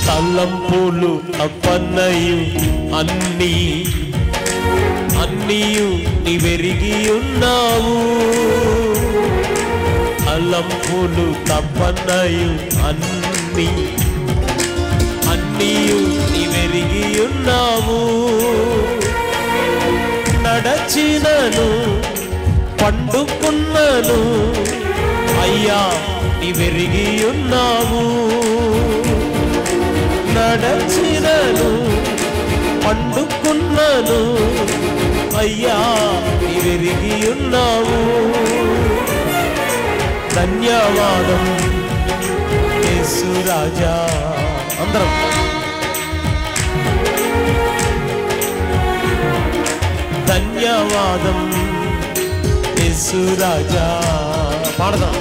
తలంపులు తప్పన్నయు అన్నీయు నీవెరిగి ఉన్నావు. తలంపులు తప్పన్నయు అన్నీయు నీవెరిగి ఉన్నావు. నడచినను పండుకున్నను అయ్యా నీవెరిగి ఉన్నావు. నడచినను పండుకున్నను అయ్యా నీవెరిగి ఉన్నావు. ధన్యవాదం యేసు రాజా. అందరం ధన్యవాదం యేసు రాజా పాడదాం.